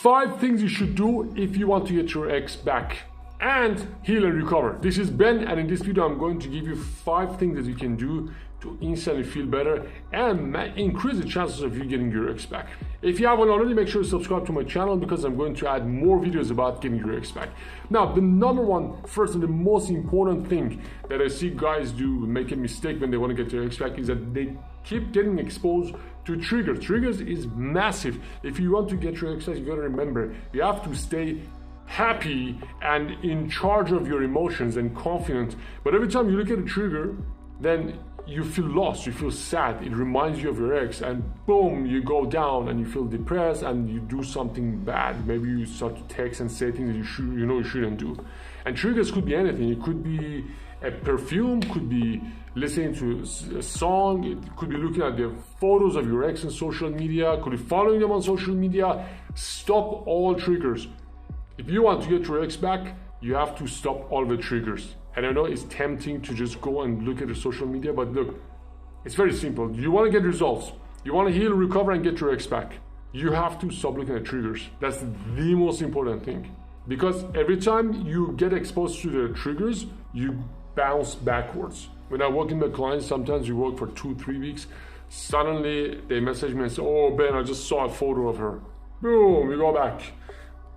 5 things you should do if you want to get your ex back and heal and recover. This is Ben, and in this video I'm going to give you 5 things that you can do to instantly feel better and increase the chances of you getting your ex back. If you haven't already, make sure to subscribe to my channel because I'm going to add more videos about getting your ex back. Now, the number one, first and the most important thing that I see guys do make a mistake when they want to get their ex back is that they keep getting exposed to triggers. Triggers is massive. If you want to get your ex back, you gotta remember, you have to stay happy and in charge of your emotions and confident. But every time you look at a trigger, then you feel lost, you feel sad, it reminds you of your ex, and boom, you go down and you feel depressed and you do something bad. Maybe you start to text and say things that you shouldn't do. And triggers could be anything. It could be a perfume, could be listening to a song, it could be looking at the photos of your ex on social media, could be following them on social media. Stop all triggers. If you want to get your ex back, you have to stop all the triggers. And I know it's tempting to just go and look at the social media, but look, it's very simple. You want to get results, you want to heal, recover, and get your ex back, you have to stop looking at triggers. That's the most important thing. Because every time you get exposed to the triggers, you bounce backwards. When I work in my clients, sometimes we work for 2-3 weeks. Suddenly they message me and say, "Oh Ben, I just saw a photo of her." Boom, we go back.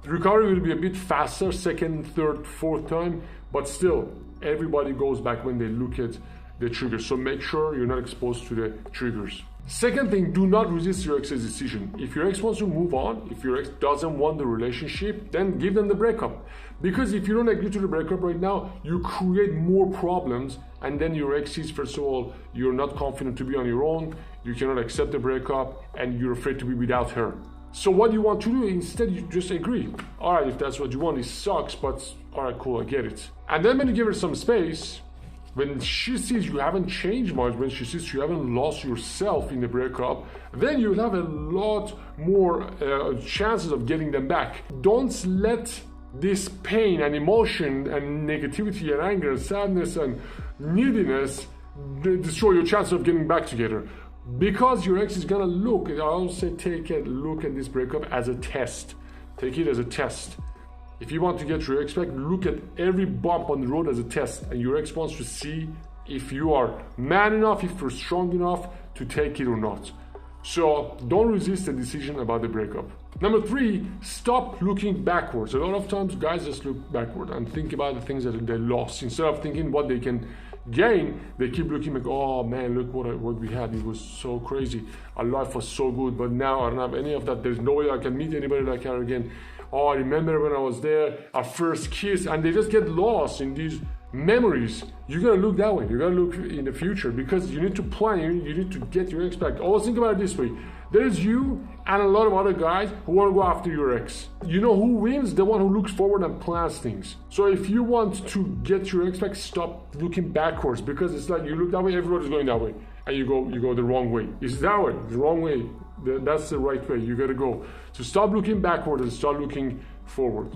The recovery will be a bit faster, second, third, fourth time, but still, everybody goes back when they look at the triggers. So make sure you're not exposed to the triggers. Second thing, do not resist your ex's decision. If your ex wants to move on, if your ex doesn't want the relationship, then give them the breakup. Because if you don't agree to the breakup right now, you create more problems, and then your ex sees, first of all, you're not confident to be on your own, you cannot accept the breakup, and you're afraid to be without her. So what you want to do, instead you just agree. All right, if that's what you want, it sucks, but all right, cool, I get it. And then when you give her some space, when she sees you haven't changed much, when she sees you haven't lost yourself in the breakup, then you'll have a lot more chances of getting them back. Don't let this pain and emotion and negativity and anger and sadness and neediness destroy your chance of getting back together. Because your ex is gonna look, I always say take a look at this breakup as a test. Take it as a test. If you want to get your ex back, look at every bump on the road as a test. And your ex wants to see if you are man enough, if you're strong enough to take it or not. So don't resist the decision about the breakup. Number 3, stop looking backwards. A lot of times guys just look backward and think about the things that they lost. Instead of thinking what they can gain, they keep looking like, oh man, look what we had, it was so crazy, our life was so good, but now I don't have any of that. There's no way I can meet anybody like her again. Oh, I remember when I was there, our first kiss, and they just get lost in these memories. You gotta look that way. You gotta look in the future because you need to plan. You need to get your ex back. Always think about it this way: there's you and a lot of other guys who want to go after your ex. You know who wins? The one who looks forward and plans things. So if you want to get your ex back, stop looking backwards, because it's like you look that way, everybody's going that way, and you go the wrong way. It's that way, the wrong way. That's the right way. You gotta go. So stop looking backward and start looking forward.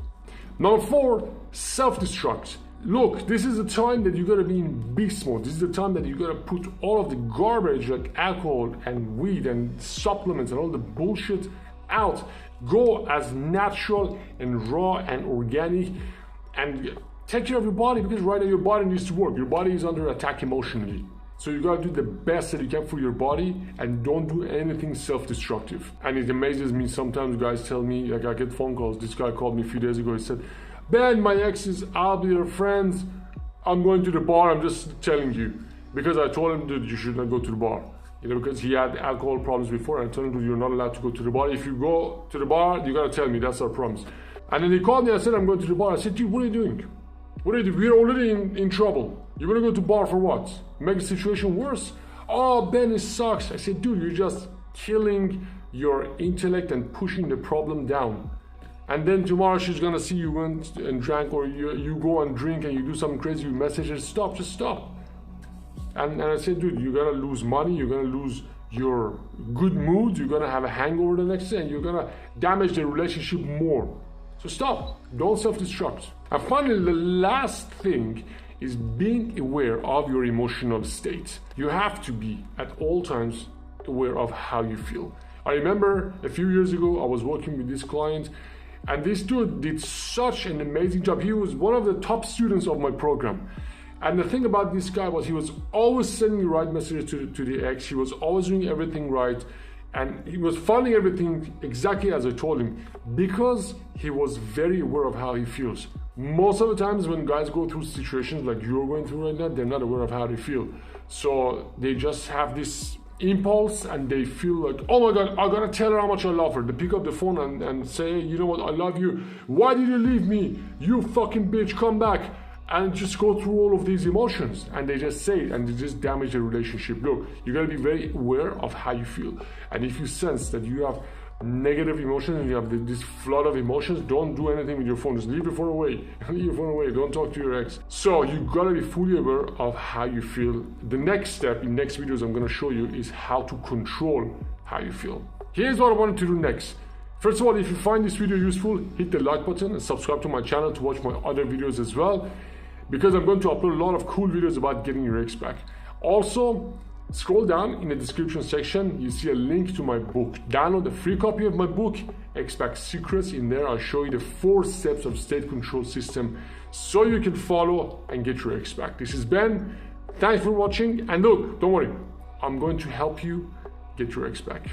Number 4, self-destruct. Look, this is the time that you gotta be in beast mode. This is the time that you gotta put all of the garbage like alcohol and weed and supplements and all the bullshit out. Go as natural and raw and organic, and take care of your body, because right now your body needs to work. Your body is under attack emotionally. So you gotta do the best that you can for your body and don't do anything self-destructive. And it amazes me sometimes guys tell me, like I get phone calls. This guy called me a few days ago. He said, "Ben, my ex is out with her friends. I'm going to the bar. I'm just telling you." Because I told him that you should not go to the bar. You know, because he had alcohol problems before. I told him that you're not allowed to go to the bar. If you go to the bar, you gotta tell me. That's our promise. And then he called me and said, "I'm going to the bar." I said, "Dude, what are you doing? What are you doing? We're already in trouble. You're gonna go to bar for what? Make the situation worse?" "Oh, Ben, it sucks." I said, "Dude, you're just killing your intellect and pushing the problem down. And then tomorrow she's gonna see you went and drank, or you go and drink and you do something crazy, you message her, stop, just stop." And I said, "Dude, you're gonna lose money, you're gonna lose your good mood, you're gonna have a hangover the next day, and you're gonna damage the relationship more. So stop, don't self-destruct." And finally, the last thing is being aware of your emotional state. You have to be at all times aware of how you feel. I remember a few years ago, I was working with this client And this dude did such an amazing job. He was one of the top students of my program. And the thing about this guy was he was always sending the right messages to the ex. He was always doing everything right. And he was following everything exactly as I told him, because he was very aware of how he feels. Most of the times when guys go through situations like you're going through right now, they're not aware of how they feel. So they just have this impulse and they feel like, oh my God, I gotta tell her how much I love her. They pick up the phone and say, you know what, I love you. Why did you leave me? You fucking bitch, come back. And just go through all of these emotions, and they just say it, and they just damage the relationship. Look, you gotta be very aware of how you feel. And if you sense that you have negative emotions and you have this flood of emotions, don't do anything with your phone. Just leave your phone away. Leave your phone away. Don't talk to your ex. So you gotta be fully aware of how you feel. The next step in next videos I'm gonna show you is how to control how you feel. Here's what I wanted to do next. First of all, if you find this video useful, hit the like button and subscribe to my channel to watch my other videos as well, because I'm going to upload a lot of cool videos about getting your ex back. Also, scroll down in the description section, you see a link to my book. Download a free copy of my book, Ex Back Secrets. In there, I'll show you the 4 steps of state control system so you can follow and get your ex back. This is Ben. Thanks for watching. And look, don't worry, I'm going to help you get your ex back.